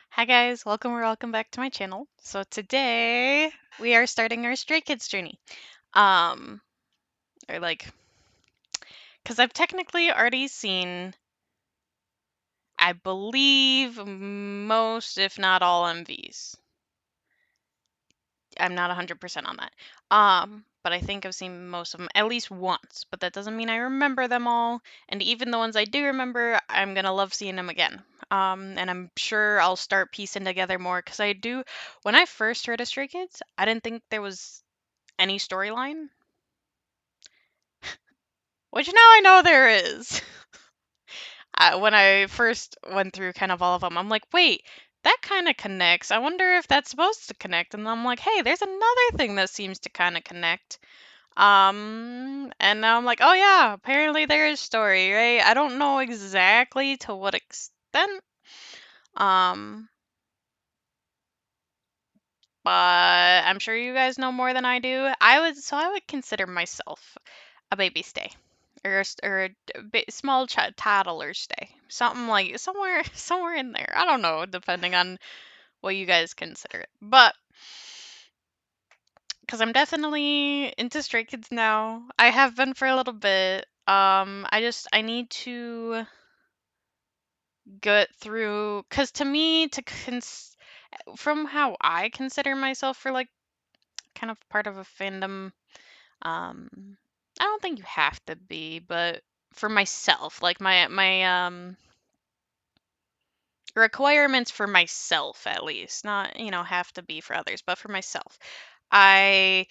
Hi guys, welcome or welcome back to my channel. So today we are starting our Stray Kids journey. Um, or like, because I've technically already seen, I believe, most, if not all, MVs. I'm not 100% on that. But I think I've seen most of them at least once, but that doesn't mean I remember them all. And even the ones I do remember, I'm gonna love seeing them again. And I'm sure I'll start piecing together more because I do. When I first heard of Stray Kids, I didn't think there was any storyline, which now I know there is. When I first went through kind of all of them, I'm like, wait, that kind of connects. I wonder if that's supposed to connect. And I'm like, hey, there's another thing that seems to kind of connect. And now I'm like, oh yeah, apparently there is story, right? I don't know exactly to what extent. Um, but I'm sure you guys know more than I do. I would consider myself a baby stay, or a small toddler stay, something like somewhere in there. I don't know, depending on what you guys consider it. But because I'm definitely into Stray Kids now, I have been for a little bit. I need to get through because to me from how I consider myself for like kind of part of a fandom. I don't think you have to be, but for myself, like my requirements for myself at least, not, have to be for others, but for myself. I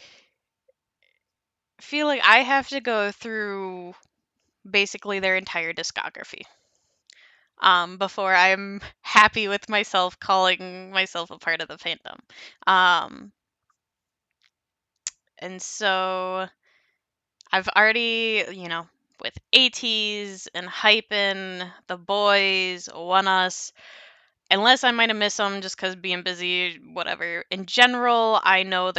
feel like I have to go through basically their entire discography before I'm happy with myself calling myself a part of the fandom. Um, and so I've already, with ATs and Hypin, The Boys, One Us, unless I might have missed some just because being busy, whatever. In general, I know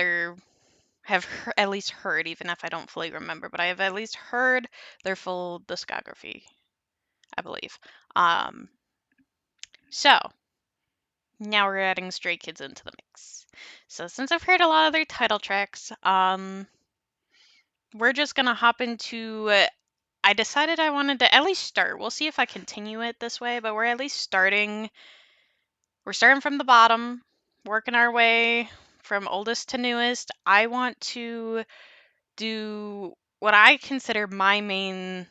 at least heard, even if I don't fully remember, but I have at least heard their full discography, I believe. Um, so now we're adding Stray Kids into the mix. So since I've heard a lot of their title tracks, we're just gonna hop into. I decided I wanted to at least start. We'll see if I continue it this way, but we're at least starting. We're starting from the bottom, working our way from oldest to newest. I want to do what I consider my main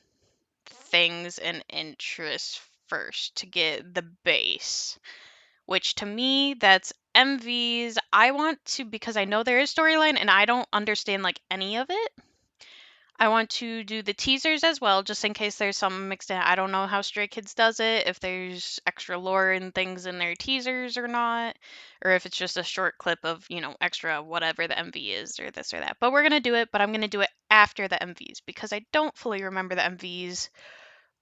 things and interests first to get the base, which to me, that's MVs. I want to, because I know there is storyline and I don't understand like any of it. I want to do the teasers as well, just in case there's some mixed in. I don't know how Stray Kids does it, if there's extra lore and things in their teasers or not, or if it's just a short clip of, extra whatever the MV is or this or that. But we're going to do it, but I'm going to do it after the MVs because I don't fully remember the MVs.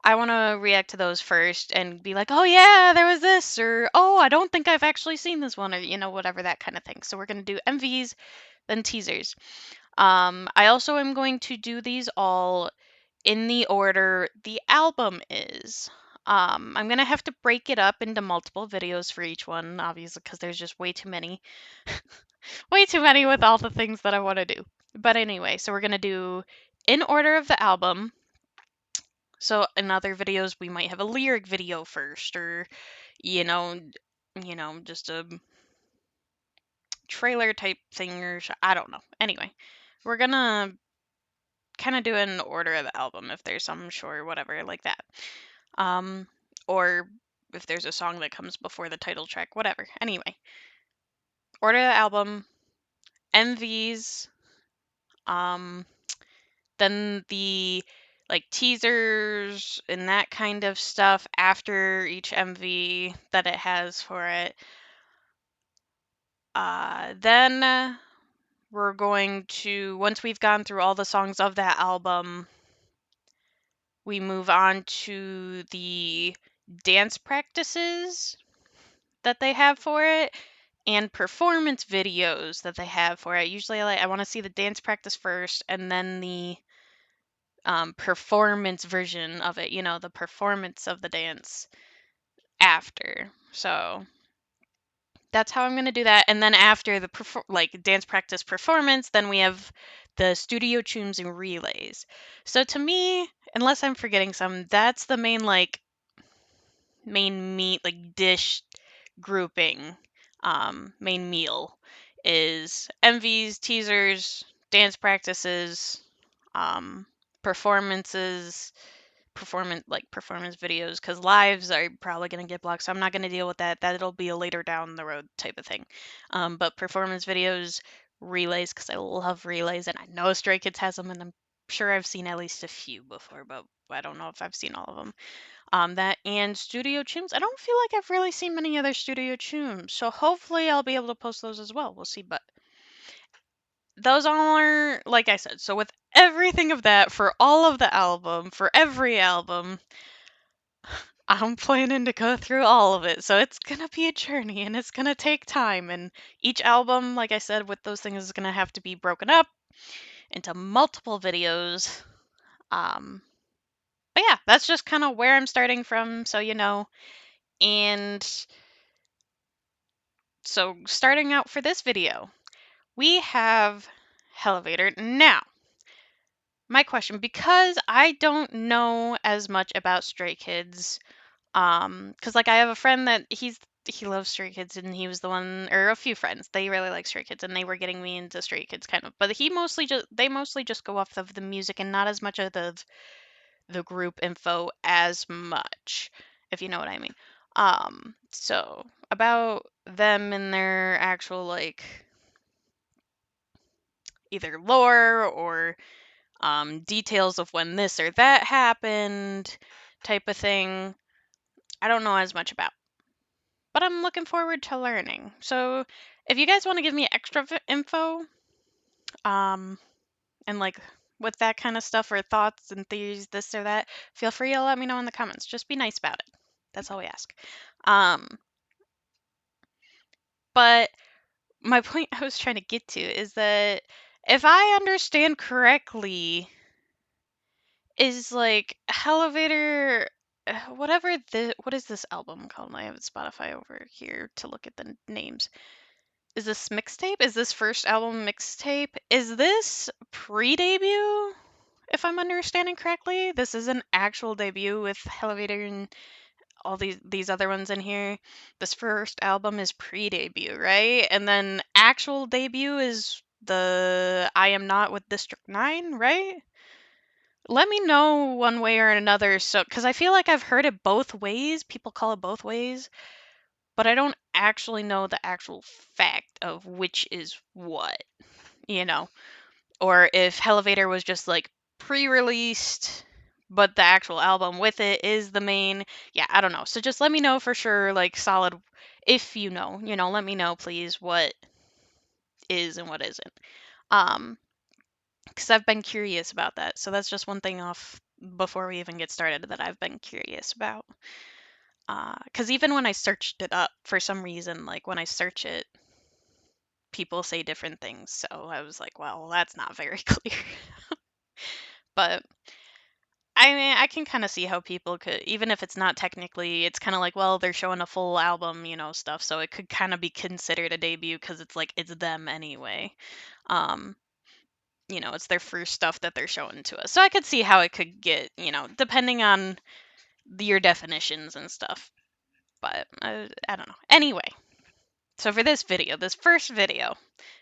I want to react to those first and be like, oh yeah, there was this, or oh, I don't think I've actually seen this one, or, whatever, that kind of thing. So we're going to do MVs, then teasers. I also am going to do these all in the order the album is. I'm gonna have to break it up into multiple videos for each one, obviously, because there's just way too many. Way too many with all the things that I want to do. But anyway, so we're gonna do in order of the album. So in other videos, we might have a lyric video first, or you know, just a trailer type thing, or I don't know. Anyway, we're gonna kind of do it in order of the album if there's some short whatever like that. Um, or if there's a song that comes before the title track, whatever. Anyway, order the album, MVs, um, then the like teasers and that kind of stuff after each MV that it has for it. Then we're going to, once we've gone through all the songs of that album, we move on to the dance practices that they have for it and performance videos that they have for it. Usually I want to see the dance practice first and then the performance version of it, the performance of the dance after. So that's how I'm gonna do that. And then after the dance practice performance, then we have the studio tunes and relays. So to me, unless I'm forgetting some, that's the main meat dish grouping. Main meal is MVs, teasers, dance practices, um, performances, performance videos, because lives are probably going to get blocked, so I'm not going to deal with that. That'll be a later down the road type of thing. But performance videos, relays, because I love relays, and I know Stray Kids has them, and I'm sure I've seen at least a few before, but I don't know if I've seen all of them. That and studio tunes. I don't feel like I've really seen many other studio tunes, so hopefully I'll be able to post those as well. We'll see, but those all are, like I said, so with everything of that for all of the album, for every album, I'm planning to go through all of it. So it's gonna be a journey and it's gonna take time. And each album, like I said, with those things is gonna have to be broken up into multiple videos. Um, but yeah, that's just kind of where I'm starting from, so you know. And so starting out for this video, we have Hellevator. Now, my question, because I don't know as much about Stray Kids, because I have a friend that he loves Stray Kids, and he was the one, or a few friends, they really like Stray Kids, and they were getting me into Stray Kids kind of. But they mostly just go off of the music and not as much of the group info as much, if you know what I mean. So about them and their actual either lore or details of when this or that happened, type of thing, I don't know as much about. But I'm looking forward to learning. So if you guys want to give me extra info, um, and with that kind of stuff or thoughts and theories, this or that, feel free to let me know in the comments. Just be nice about it. That's all we ask. Um, but my point I was trying to get to is that if I understand correctly, is Hellevator, what is this album called? I have Spotify over here to look at the names. Is this mixtape? Is this first album mixtape? Is this pre-debut? If I'm understanding correctly, this is an actual debut with Hellevator and all these other ones in here. This first album is pre-debut, right? And then actual debut is the I Am Not with District 9, right? Let me know one way or another, so because I feel like I've heard it both ways. People call it both ways, but I don't actually know the actual fact of which is what, you know, or if Hellevator was just pre-released, but the actual album with it is the main. Yeah, I don't know. So just let me know for sure, solid, if let me know, please, what is and what isn't. Because I've been curious about that. So that's just one thing off before we even get started that I've been curious about. Because even when I searched it up, for some reason, when I search it, people say different things. So I was like, well, that's not very clear. But I mean, I can kind of see how people could, even if it's not technically, it's kind of well, they're showing a full album, stuff. So it could kind of be considered a debut because it's it's them anyway. Um, it's their first stuff that they're showing to us. So I could see how it could get, depending on your definitions and stuff. But I don't know. Anyway, so for this video, this first video,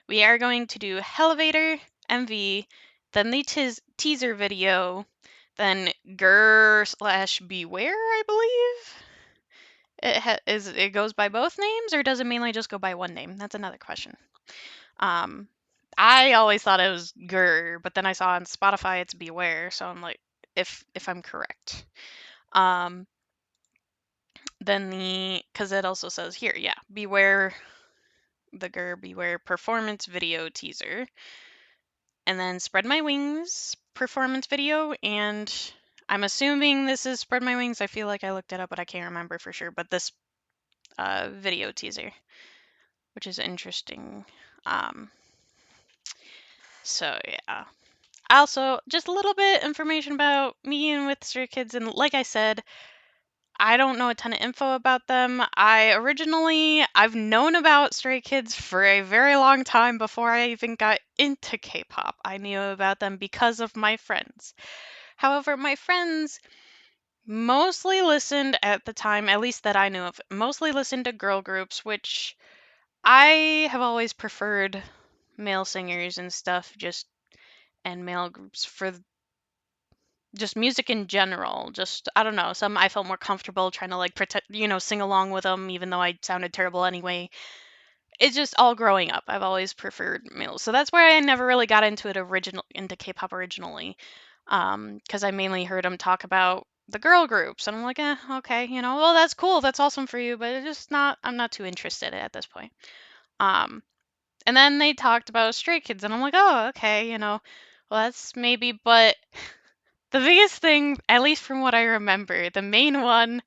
we are going to do Hellevator MV, then the teaser video, then Grrr / Beware, I believe. It goes by both names, or does it mainly just go by one name? That's another question. I always thought it was Grrr, but then I saw on Spotify it's Beware, so I'm like, if I'm correct. Then because it also says here, yeah, Beware, the Grrr Beware performance video teaser, and then Spread My Wings performance video, and I'm assuming this is Spread My Wings. I feel like I looked it up, but I can't remember for sure. But this video teaser, which is interesting. So yeah. Also, just a little bit information about me and with Stray Kids, and like I said, I don't know a ton of info about them. I've known about Stray Kids for a very long time before I even got into K-pop. I knew about them because of my friends. However, my friends mostly listened at the time, at least that I knew of, mostly listened to girl groups, which I have always preferred male singers and stuff, just and male groups for just music in general. Just I don't know, some I felt more comfortable trying to like pretend, sing along with them, even though I sounded terrible anyway. It's just all growing up. I've always preferred males, so that's why I never really got into K-pop originally, because I mainly heard them talk about the girl groups, and I'm like, okay, well that's cool, that's awesome for you, but it's just not. I'm not too interested at this point. Um, and then they talked about Stray Kids, and I'm like, oh, okay, well that's maybe, but the biggest thing, at least from what I remember, the main one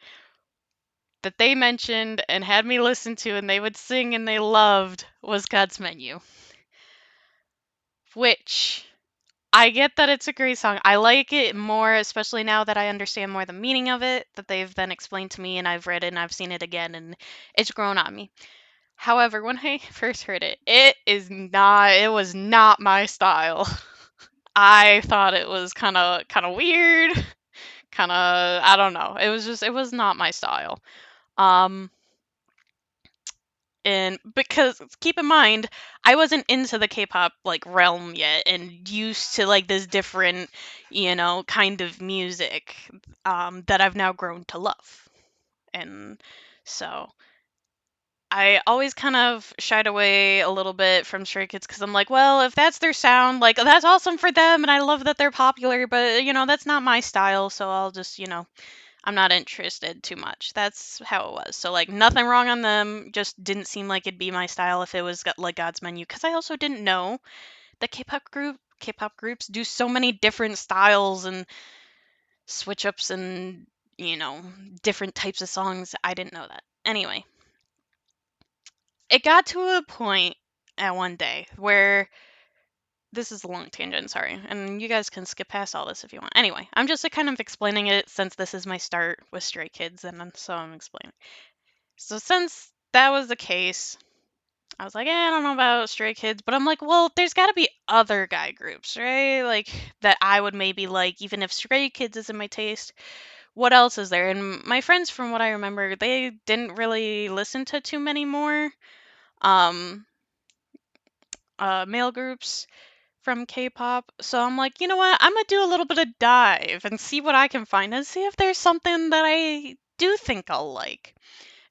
that they mentioned and had me listen to and they would sing and they loved was God's Menu, which I get that it's a great song. I like it more, especially now that I understand more the meaning of it, that they've then explained to me and I've read it and I've seen it again and it's grown on me. However, when I first heard it, it was not my style. I thought it was kind of weird, kind of I don't know. It was not my style. Um and because keep in mind, I wasn't into the K-pop like realm yet and used to like this different, kind of music that I've now grown to love. And so I always kind of shied away a little bit from Stray Kids because I'm like, well, if that's their sound, like that's awesome for them and I love that they're popular, but that's not my style, so I'll just, I'm not interested too much. That's how it was. So like nothing wrong on them, just didn't seem like it'd be my style if it was like God's Menu because I also didn't know that K-pop groups do so many different styles and switch ups and you know different types of songs. I didn't know that. Anyway, it got to a point at one day where this is a long tangent, sorry, and you guys can skip past all this if you want. Anyway, I'm just kind of explaining it since this is my start with Stray Kids, and so I'm explaining. So since that was the case, I was like, I don't know about Stray Kids, but I'm like, well, there's got to be other guy groups, right? Like that I would maybe like, even if Stray Kids isn't my taste. What else is there? And my friends, from what I remember, they didn't really listen to too many more um, male groups from K-pop. So I'm like, you know what? I'm gonna do a little bit of dive and see what I can find and see if there's something that I do think I'll like.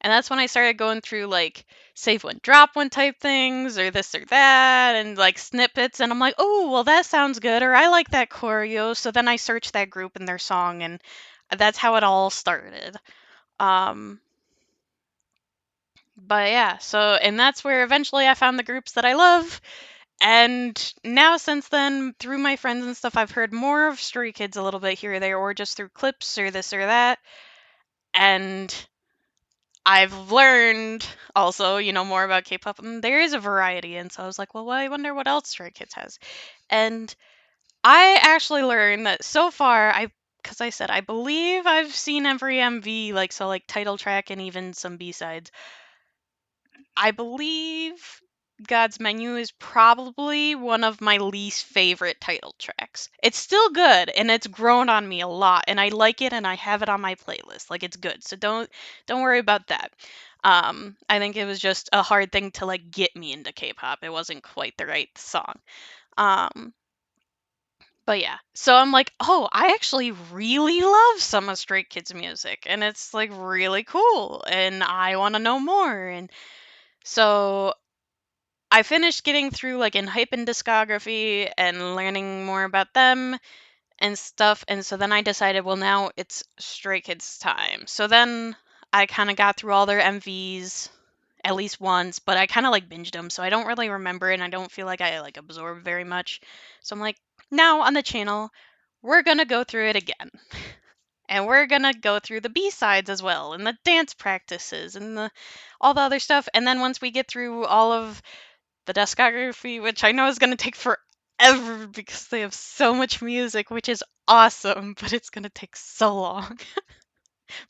And that's when I started going through like save one, drop one type things or this or that and like snippets. And I'm like, oh, well, that sounds good. Or I like that choreo. So then I searched that group and their song. And that's how it all started. Um, but yeah, and that's where eventually I found the groups that I love. And now, since then, through my friends and stuff, I've heard more of Stray Kids a little bit here or there, or just through clips or this or that. And I've learned also, more about K-pop, and there is a variety. And so I was like, well, I wonder what else Stray Kids has. And I actually learned that so far, because I said I believe I've seen every MV, like title track and even some B-sides. I believe God's Menu is probably one of my least favorite title tracks. It's still good and it's grown on me a lot and I like it and I have it on my playlist. Like it's good. So don't worry about that. I think it was just a hard thing to like get me into K-pop. It wasn't quite the right song. Um but yeah. So I'm like, "Oh, I actually really love some of Stray Kids music and it's like really cool and I want to know more." And so I finished getting through like in hype and discography and learning more about them and stuff. And so then I decided, well, now it's Stray Kids time. So then I kind of got through all their MVs at least once, but I kind of like binged them. So I don't really remember and I don't feel like I like absorbed very much. So I'm like, now on the channel, we're going to go through it again. And we're going to go through the B-sides as well and the dance practices and all the other stuff. And then once we get through all of the discography, which I know is going to take forever because they have so much music, which is awesome, but it's going to take so long.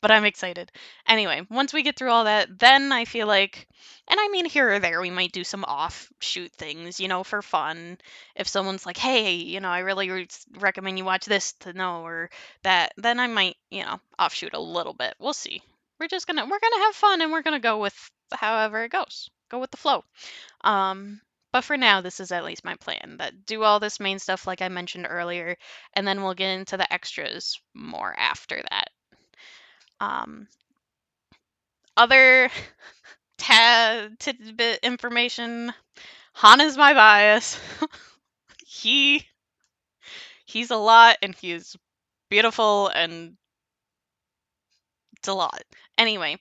but I'm excited. Anyway, once we get through all that, then I feel like, and I mean, here or there, we might do some offshoot things, for fun. If someone's like, hey, I really recommend you watch this to know or that, then I might, offshoot a little bit. We'll see. We're gonna have fun and we're gonna go with however it goes. Go with the flow. But for now, this is at least my plan. That do all this main stuff like I mentioned earlier, and then we'll get into the extras more after that. Um, Other tidbit information. Han is my bias. He's a lot, and he is beautiful, and it's a lot. Anyway,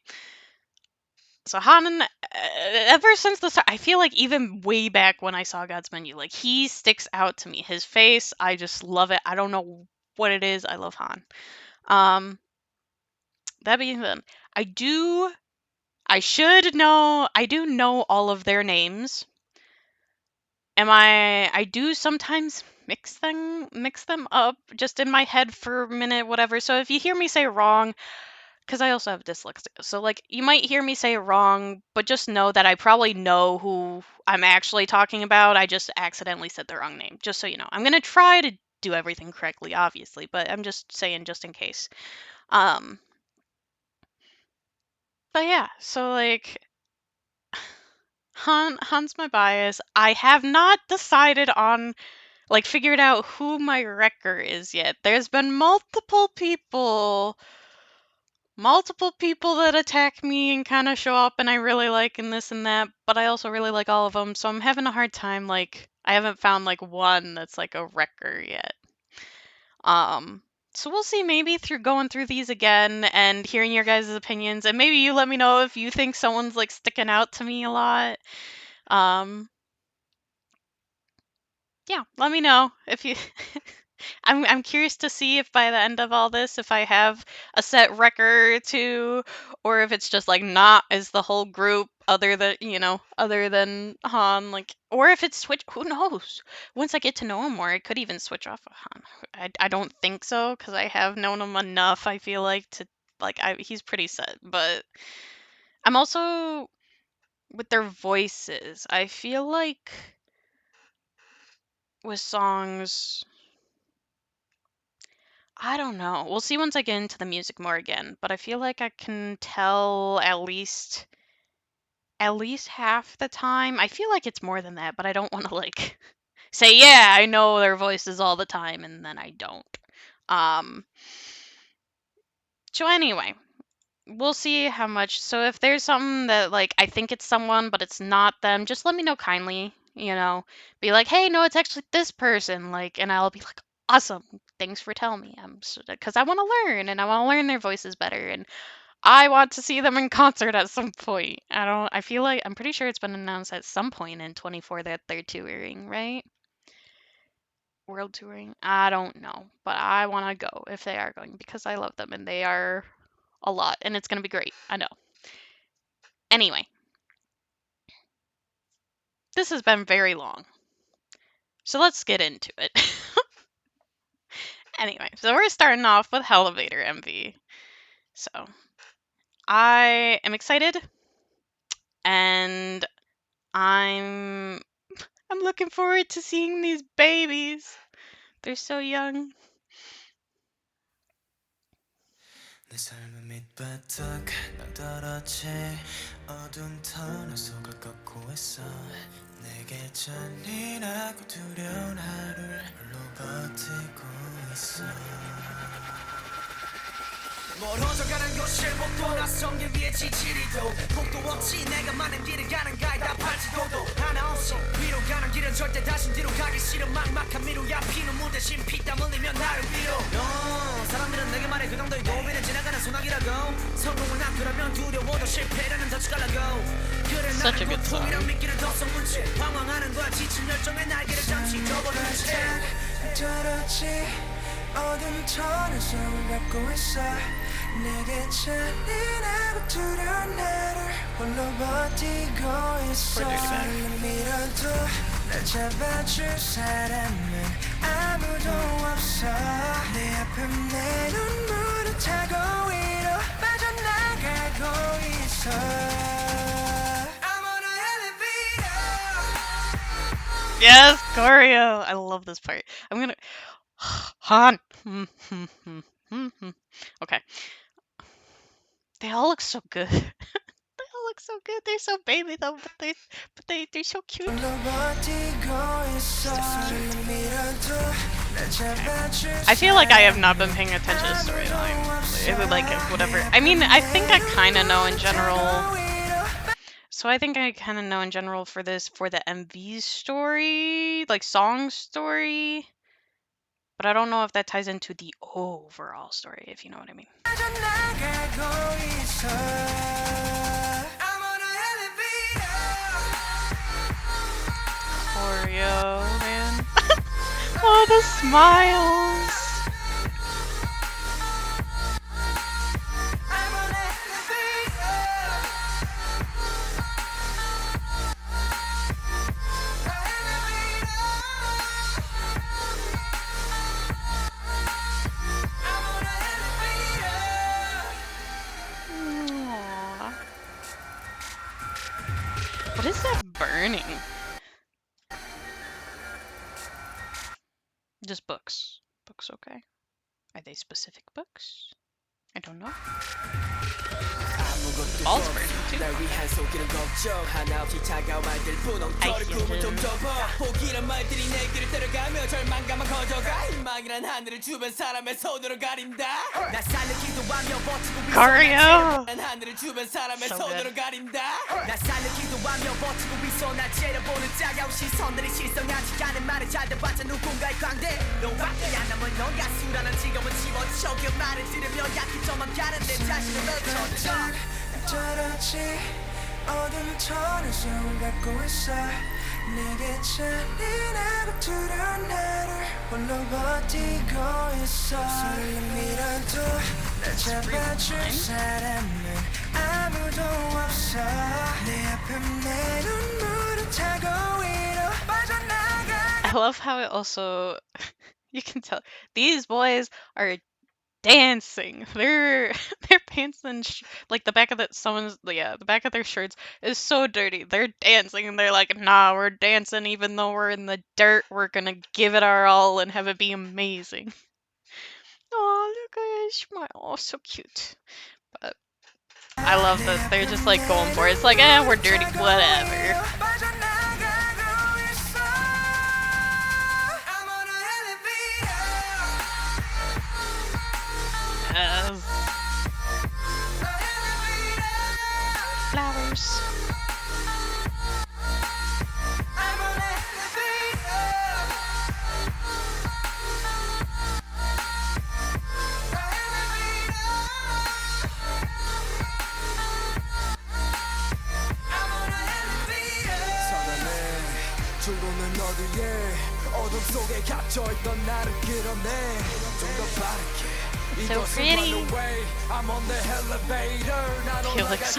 so Han, ever since the start, I feel like even way back when I saw God's Menu, like he sticks out to me. His face, I just love it. I don't know what it is. I love Han. That being said, I do know all of their names. I do sometimes mix them up just in my head for a minute, whatever. So if you hear me say wrong, because I also have dyslexia, so like you might hear me say wrong, but just know that I probably know who I'm actually talking about. I just accidentally said the wrong name, just so you know. I'm gonna try to do everything correctly, obviously, but I'm just saying just in case. But yeah, so like Han's my bias. I have not decided on figured out who my wrecker is yet. There's been multiple people that attack me and kind of show up and I really like and this and that, but I also really like all of them, so I'm having a hard time I haven't found one that's a wrecker yet. So we'll see, maybe through going through these again and hearing your guys' opinions, and maybe you let me know if you think someone's sticking out to me a lot. Yeah, let me know if you I'm curious to see if by the end of all this, if I have a set wrecker too, or if it's just not as the whole group other than Han, or if it's switch. Who knows? Once I get to know him more, I could even switch off of Han. I don't think so because I have known him enough. I feel to he's pretty set, but I'm also with their voices. I feel like with songs. I don't know. We'll see once I get into the music more again, but I feel like I can tell at least half the time. I feel like it's more than that, but I don't want to say, yeah, I know their voices all the time and then I don't. Um so anyway, we'll see how much. So if there's something that I think it's someone but it's not them, just let me know kindly, Be like, "Hey, no, it's actually this person." And I'll be like, "Awesome. Thanks for telling me." Cuz I want to learn and I want to learn their voices better and I want to see them in concert at some point. I feel like I'm pretty sure it's been announced at some point in 24 that they're touring, right? World touring. I don't know, but I want to go if they are going because I love them and they are a lot and it's going to be great. I know. Anyway, this has been very long. So let's get into it. Anyway, so we're starting off with Hellevator MV. So I am excited and I'm looking forward to seeing these babies. They're so young. 내 삶은 밑바닥 떨어지 어두운 터널 속을 걷고 있어 내게 잔인하고 두려운 하루를 홀로 버티고 있어 멀어져가는 곳을 못 돌아선 길 위에 지지리도 폭도 없이 내가 많은 길을 가는 가이다 발치고도 하나 없이 위로 가는 길은 절대 다시 뒤로 가기 싫은 막막한 미루야 피눈물 대신 피땀 흘리며 나를 위로 사람들은 내게 말해 그 정도의 고비는 지나가는 소나기라고 성공을 난 그러면 두려워도 실패라는 덫가라고 그래 나는 고통이란 미끼를 더 섞은 채 방황하는 거야 지친 열정의 날개를 잠시 접어둔 채 떨어지 어둠 터널 속을 걷고 있어 내게 잔인하고 두려운 나를 홀로 버티고 있어 널 밀어도 날 잡아줄 사람은 아무도 없어 내 아픔 내 눈물을 타고 위로 Yes, choreo. I love this part. I'm gonna Han. Okay. They all look so good. They all look so good. They're so baby though, but they're so cute. I feel like I have not been paying attention to storyline. It would like whatever. I mean, I think I kind of know in general. So I think I kind of know in general for this for the MV story, like song story, but I don't know if that ties into the overall story, if you know what I mean. Choreo, man. Oh, the smiles. Aww. What is that burning? Just books. Books, okay. Are they specific books? I don't know. The ball's burning too. Choreo! So good. I love how it also you can tell these boys are dancing. Their pants and like the back of the back of their shirts is so dirty. They're dancing and they're like, nah, we're dancing even though we're in the dirt. We're gonna give it our all and have it be amazing. Oh, look at his smile. Oh, so cute. But I love that they're just like going for it. It's like, we're dirty, whatever. Flowers. So pretty. Felix.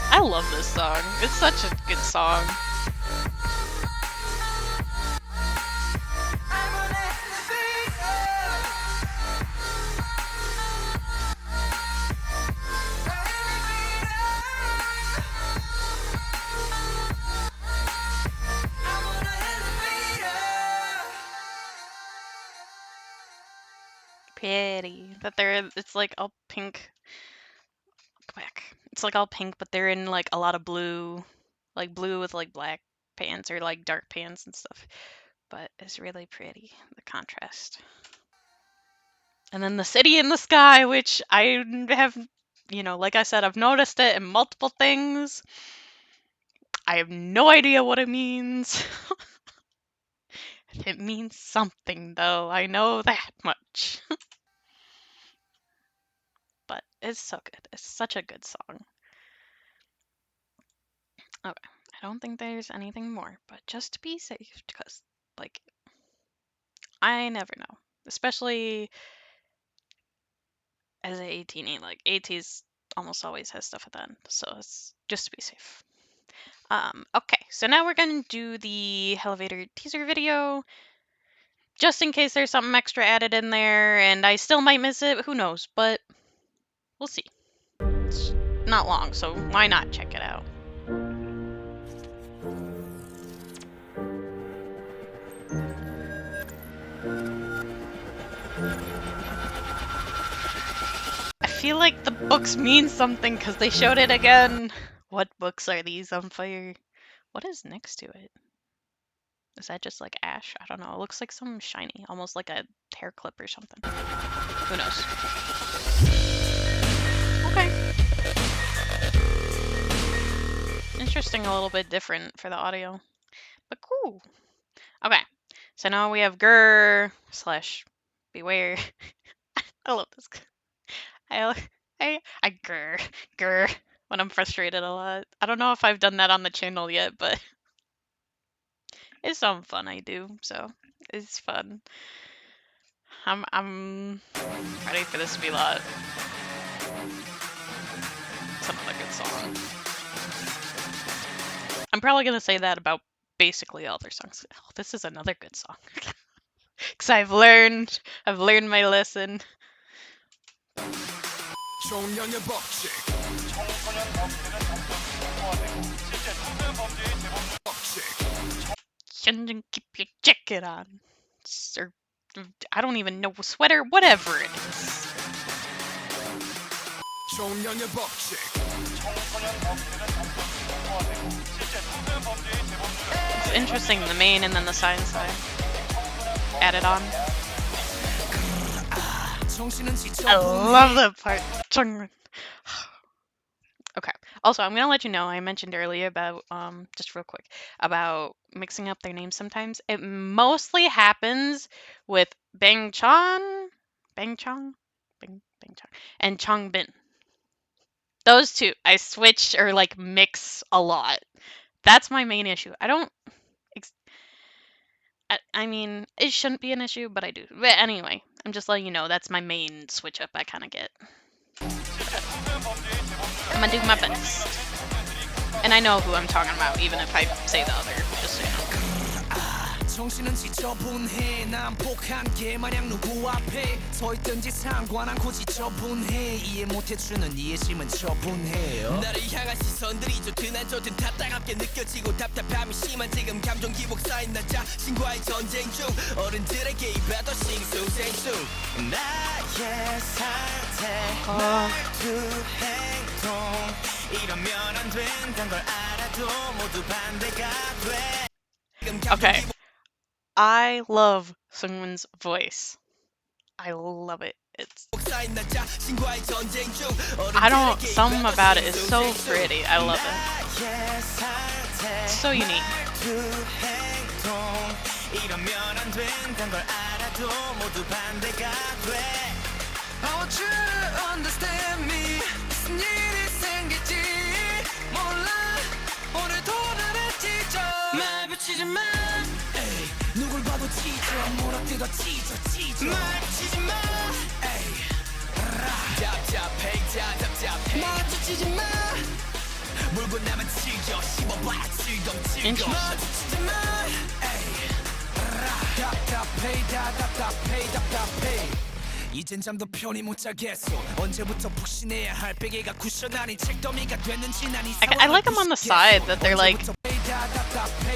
I love this song. It's such a good song. Pretty. That it's like all pink. Go back. It's like all pink, but they're in like a lot of blue. Like blue with like black pants or like dark pants and stuff. But it's really pretty, the contrast. And then the city in the sky, which I have, like I said, I've noticed it in multiple things. I have no idea what it means. It means something, though. I know that much. But it's so good. It's such a good song. Okay. I don't think there's anything more, but just to be safe, because, like, I never know. Especially as a 18, like, ATs almost always has stuff at the end, so it's just to be safe. Okay, so now we're gonna do the Hellevator teaser video, just in case there's something extra added in there, and I still might miss it, who knows, but we'll see. It's not long, so why not check it out? I feel like the books mean something because they showed it again. What books are these on fire? What is next to it? Is that just like ash? I don't know. It looks like something shiny, almost like a hair clip or something. Who knows? Okay. Interesting, a little bit different for the audio, but cool. Okay, so now we have Grrr / Beware. I love this. I grr when I'm frustrated a lot. I don't know if I've done that on the channel yet, but it's some fun I do, so it's fun. I'm ready for this to be a lot. It's another good song. I'm probably gonna say that about basically all their songs. Oh, this is another good song. Cause I've learned my lesson. Keep your jacket on. Or, I don't even know, sweater, whatever it is. It's interesting, the main and then the side added on. I love that part. Okay. Also, I'm gonna let you know, I mentioned earlier about, just real quick, about mixing up their names sometimes. It mostly happens with Bangchong, and Changbin. Those two, I switch or like mix a lot. That's my main issue. I mean, it shouldn't be an issue, but I do. But anyway, I'm just letting you know that's my main switch up I kind of get. I'm gonna do my best. And I know who I'm talking about, even if I say the other, just so you know. 정신은 지저분해 난폭한 게 마냥 누구 앞에 서 있든지 상관 않고 지저분해 이해 못해주는 이해심은 처분해요 나를 향한 시선들이 좋든 안 좋든 다 따갑게 느껴지고 답답함이 심한 지금 감정 기복 쌓인 나 자신과의 전쟁 중 어른들에게 입에도 싱숭생숭 나의 상태 말투 행동 이러면 안 된다는 걸 알아도 모두 반대가 돼 Okay. I love Seungwon's voice. I love it. Something about it is so pretty. I love it. It's so unique. I want you to understand me. 무슨 일이 생길지 몰라. 오늘도 나를 찢어. 말 붙이지 마. 에이, 누굴 봐도 찢어. 물어뜯어 찢어. 말 붙이지 마. 에이, 답답해. 마주치지 마. 물고 나면 찢어. 씹어봐야 찢어. 마주치지 마. 에이, 답답해. 이젠 잠도 편히 못 자겠어. 언제부터 푹신해야 할 베개가 쿠션 아닌 책더미가 됐는지 난 이 상황을 I like them on the side that they're like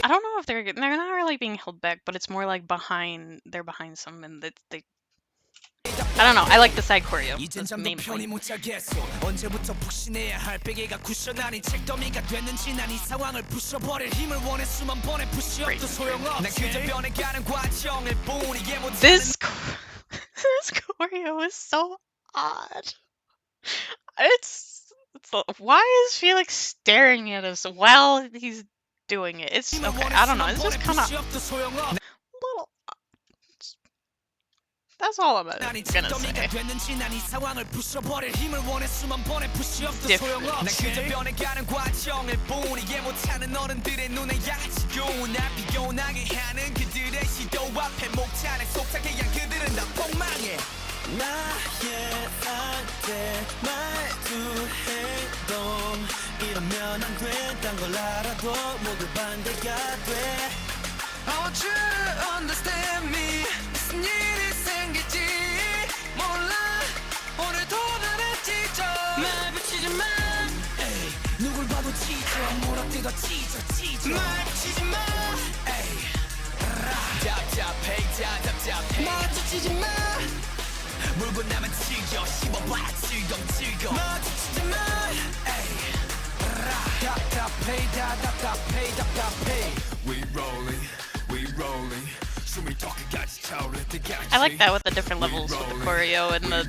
I don't know if they're not really being held back, but it's more like they're behind some and they I don't know. I like the side choreo. That's the main point. 언제부터 푹신해야 할 베개가 쿠션 아닌 책더미가 됐는지 난 이 상황을 부숴버릴 힘을 원해 수만 번의 푸시업도 소용없지. 난 그저 변해가는 과정일 뿐 이게 못 This choreo is so odd. It's why is Felix staring at us while he's doing it? It's okay. I don't know. It's just kind of little. That's all I'm gonna say. 나의 상태 말투 행동 이러면 안 돼 딴 걸 알아도 모두 반대가 돼 I want you to understand me 무슨 일이 생길지 몰라 오늘도 나를 찢어 말 붙이지 마 에이 누굴 봐도 찢어 물어뜯어 찢어 말 붙이지 마 에이 답답해 마주치지 마 물고 나면 튀겨 씹어봐야 즐거워 마주치지 마 에이 답답해 We rolling 숨이 턱까지 차오를 때까지 I like that with the different levels with the choreo and the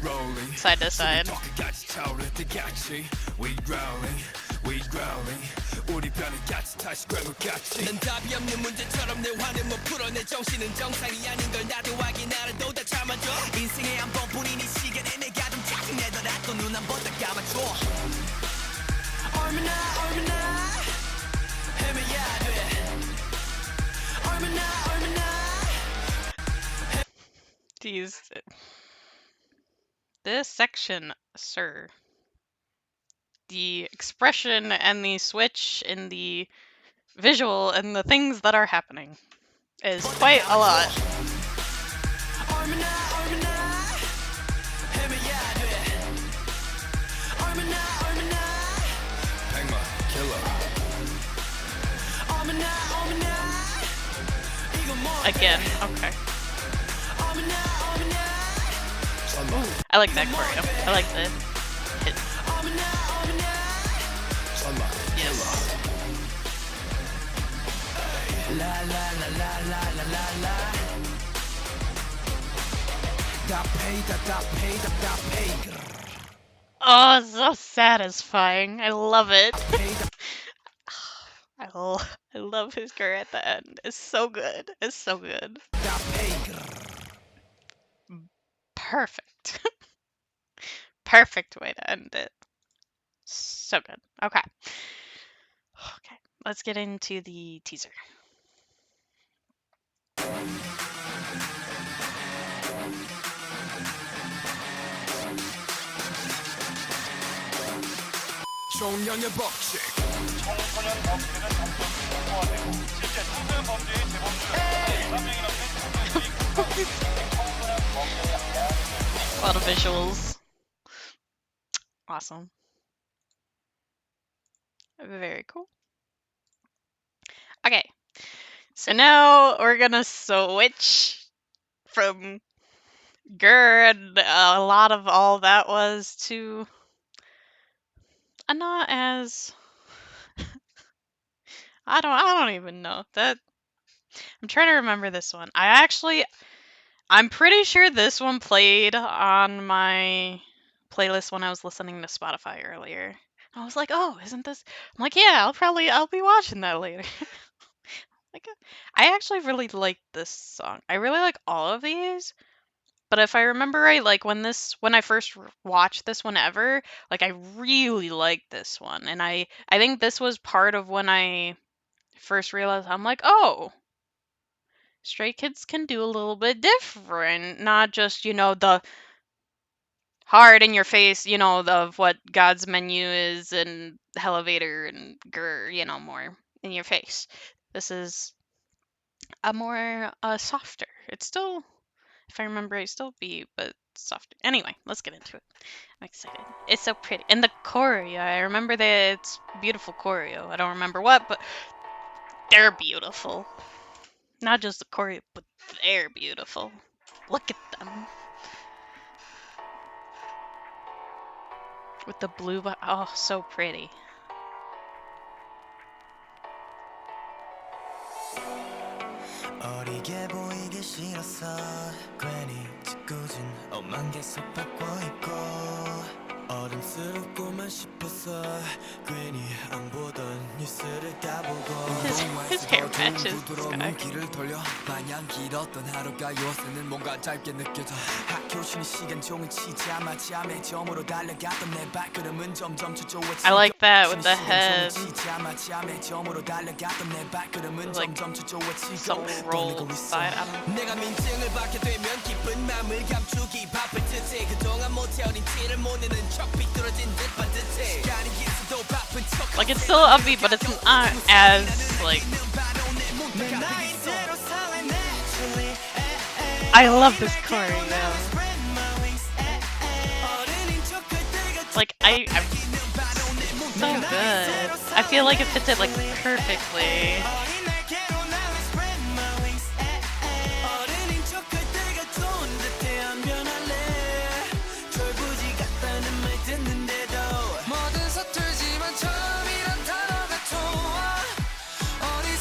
side to side. We growling 우리 편을 같이 다시 꿰물 같이 난 답이 없는 문제처럼 내 화는 못 풀어 내 정신은 정상이 아닌 걸 나도 알긴 알아도 다 참아줘 인생에 한 번뿐인 이 시간에 내가 좀 짜증내더라도 눈 한 번 더 감아줘 얼마나 헤매야 돼 얼마나 This section, sir. The expression and the switch in the visual and the things that are happening is quite a lot. Again, okay. I like that choreo. I like the hit. Yes. Oh, it's so satisfying. I love it. I love his Grrr at the end. It's so good. It's so good. Perfect. Perfect way to end it. So good. Okay. Okay. Let's get into the teaser. 총량의 법칙 청소년 범죄는 점점 심화되고 실제 청소년 범죄의 재범률은 4명이 넘는 청소년 범죄의 A lot of visuals. Awesome. Very cool. Okay. So now we're gonna switch from Grrr and a lot of all that was to a not as I don't even know. That I'm trying to remember this one. I'm pretty sure this one played on my playlist when I was listening to Spotify earlier. I was like, "Oh, isn't this?" I'm like, "Yeah, I'll be watching that later." Like, I actually really like this song. I really like all of these, but if I remember right, like when I first watched this one ever, like I really liked this one, and I think this was part of when I first realized I'm like, "Oh, Stray Kids can do a little bit different, not just, the hard in your face, of what God's menu is and Hellevator and Grrr, more in your face. This is a more softer. It's still, if I remember, it's still B, but softer. Anyway, let's get into it. I'm excited. It's so pretty. And the choreo, I remember that it's beautiful choreo. I don't remember what, but they're beautiful. Not just the choreo, but they're beautiful. Look at them. With the blue, oh, so pretty. 어리게 보이기 싫었어 괜히 짓궂은 엄만 계속 받고 있고 어른스럽고만 싶어서 괜히 안 보던 뉴스를 까보고 His hair matches this guy. 길을 돌려 마냥 길었던 하루가 요새는 뭔가 짧게 느껴져 학교 쉬는 시간 종일 치자마자 매점으로 달려갔던 내 발걸음은 점점 초조해지고 I like that with the head. Like so rolled side out. 내가 민증을 받게 되면 기쁜 마음을 감추기 바쁠 듯 Like, it's still upbeat, but it's not as, like... I love this choreo. Like, I'm so good. I feel like it fits it, like, perfectly.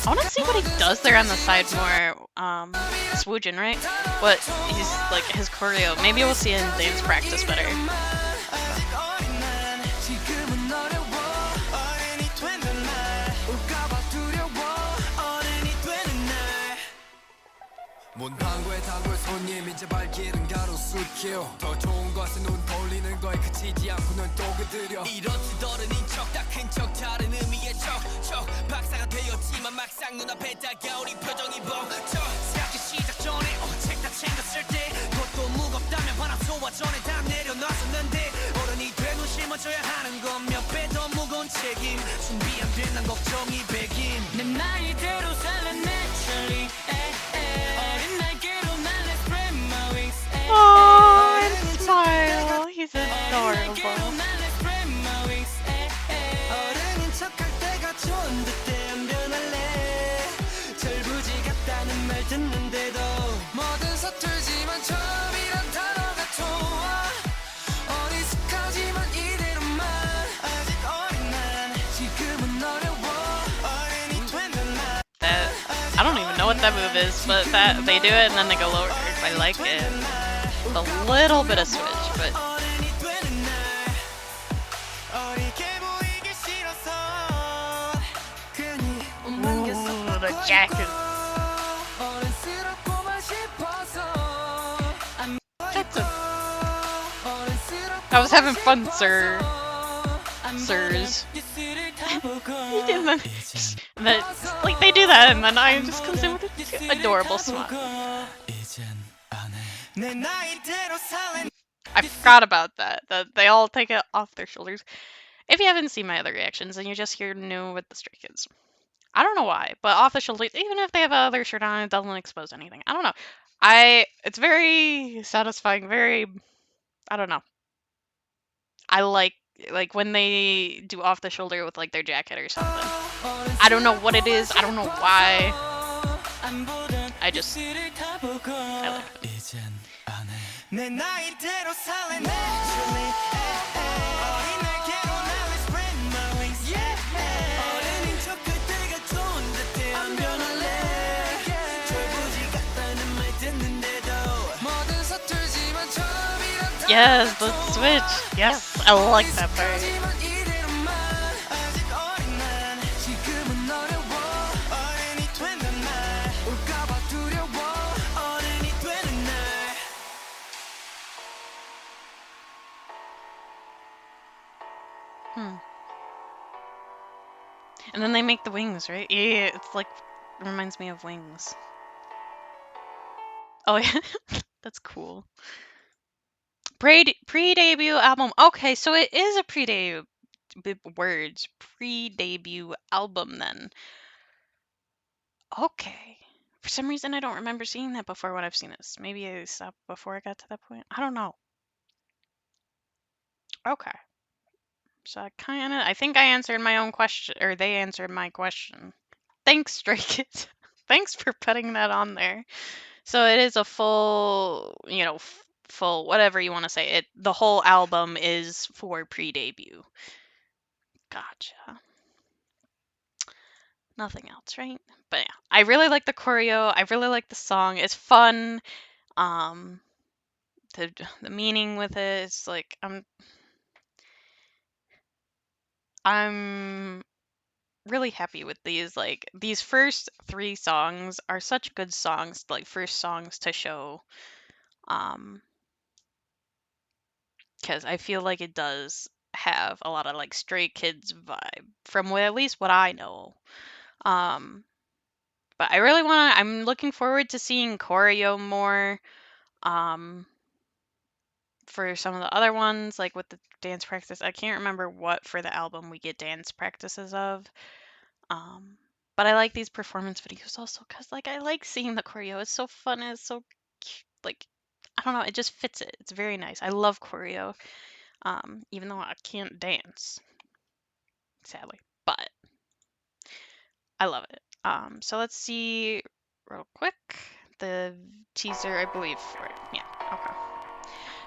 I want to see what he does there on the side more. It's Woojin, right? What he's like his choreo. Maybe we'll see in dance practice better. 문방구에 단골 손님 이제 발길은 가로수길 더 좋은 것은 눈 돌리는 거에 그치지 않고 널 또 그들여 이렇듯 어른인 척 다 큰 척 다른 의미의 척 박사가 되었지만 막상 눈앞에 다가오니 표정이 벙쩍 생각이 시작 전에 책 다 챙겼을 때 그것도 무겁다면 바람 소화 전에 다 내려놨었는데 어른이 돼 눈 심어줘야 하는 건 몇 배 더 무거운 책임 준비 안 된 난 걱정이 백임 내 나이대로 살래 naturally Oh, and smile. He's adorable. I don't even know what that move is, but that they do it and then they go lower. I like it. A little bit of switch, but ooh, the jacket. I was having fun, sir. Sirs. And then, like, they do that, and then I just comes in with an adorable smile. I forgot about that. That they all take it off their shoulders. If you haven't seen my other reactions and you're just here new with the Stray Kids, I don't know why, but off the shoulders, even if they have a other shirt on, it doesn't expose anything. I don't know. It's very satisfying. Very, I don't know. I like when they do off the shoulder with like their jacket or something. I don't know what it is. I don't know why. I like it. Yes, the switch. Yes, I like that part. And then they make the wings, right? Yeah, it's like, it reminds me of wings. Oh yeah, that's cool. Pre-debut album. Okay, so it is a pre-debut pre-debut album then. Okay. For some reason I don't remember seeing that before when I've seen this. Maybe I stopped before I got to that point. I don't know. Okay. So I think I answered my own question, or they answered my question. Thanks, Stray Kids. Thanks for putting that on there. So it is a full, full whatever you want to say. The whole album is for pre-debut. Gotcha. Nothing else, right? But yeah, I really like the choreo. I really like the song. It's fun. The meaning with it, it's like I'm really happy with these. Like, these first 3 songs are such good songs, like first songs to show. Because I feel like it does have a lot of like Stray Kids vibe from at least what I know. But I really I'm looking forward to seeing choreo more. for some of the other ones, like with the dance practice. I can't remember what for the album we get dance practices of. Um, but I like these performance videos also because like I like seeing the choreo. It's so fun. It's so like I don't know. It just fits it. It's very nice. I love choreo. Even though I can't dance, sadly, but I love it. So let's see real quick the teaser. I believe. Right? Yeah. Okay.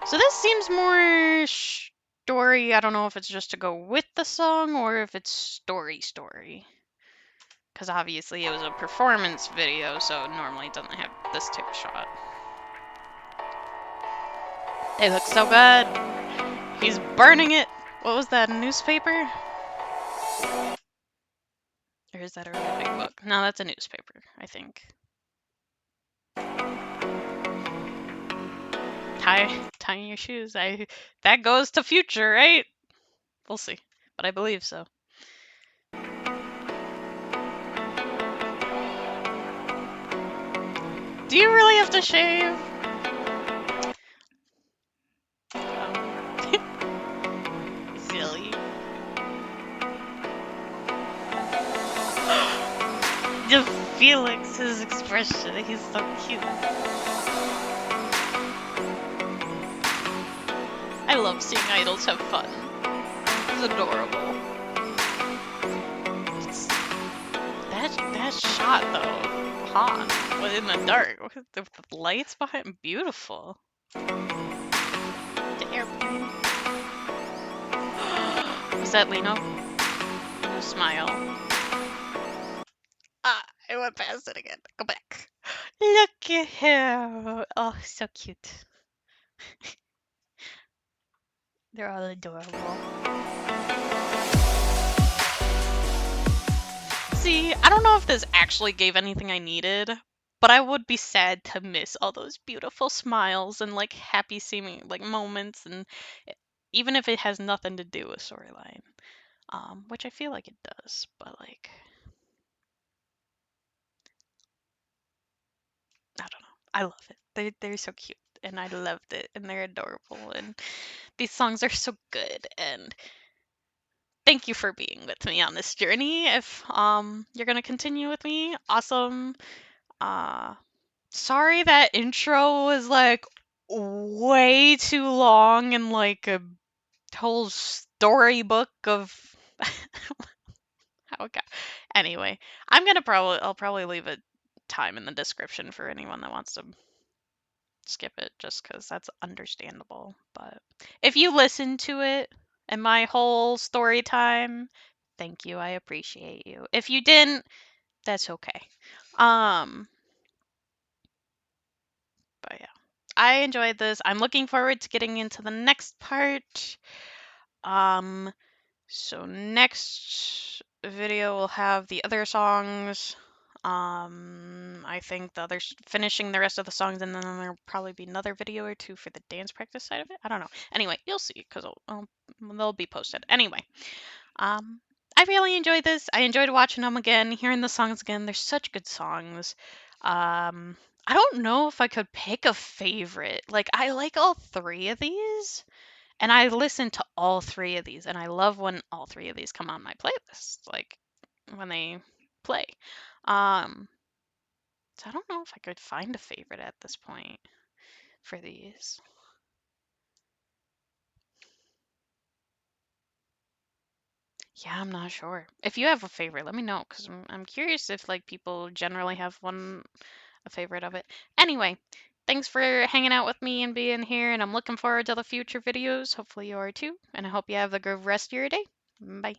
So this seems more story. I don't know if it's just to go with the song or if it's story. Because obviously it was a performance video, so normally it doesn't have this type of shot. They look so good. He's burning it. What was that, a newspaper? Or is that a really big book? No, that's a newspaper, I think. Tying your shoes. That goes to future, right? We'll see. But I believe so. Do you really have to shave? Silly. Just Felix's expression. He's so cute. I love seeing idols have fun. It's adorable. That shot though, Han, was in the dark with the lights behind. Beautiful. The airplane. Was that Lino? No smile. Ah, I went past it again. Go back. Look at him. Oh, so cute. They're all adorable. See, I don't know if this actually gave anything I needed, but I would be sad to miss all those beautiful smiles and like happy seeming like moments, and even if it has nothing to do with storyline, which I feel like it does, but like I don't know, I love it. They're so cute, and I loved it, and they're adorable, and these songs are so good, and thank you for being with me on this journey. If you're gonna continue with me, awesome. Uh, Sorry that intro was like way too long and like a whole storybook of how it got. Anyway, I'll probably leave a time in the description for anyone that wants to skip it just cuz that's understandable. But if you listen to it and my whole story time, thank you. I appreciate you. If you didn't, that's okay. Um But yeah, I enjoyed this. I'm looking forward to getting into the next part. Um, so next video will have the other songs. I think the others finishing the rest of the songs, and then there'll probably be another video or two for the dance practice side of it. I don't know. Anyway, you'll see because they'll be posted. Anyway, um, I really enjoyed this. I enjoyed watching them again, hearing the songs again. They're such good songs. I don't know if I could pick a favorite. Like, I like all three of these, and I listen to all three of these, and I love when all three of these come on my playlist, like when they play. Um, so I don't know if I could find a favorite at this point for these. Yeah, I'm not sure. If you have a favorite, let me know because I'm curious if like people generally have a favorite of it. Anyway, thanks for hanging out with me and being here, and I'm looking forward to the future videos. Hopefully you are too, and I hope you have a good rest of your day. Bye.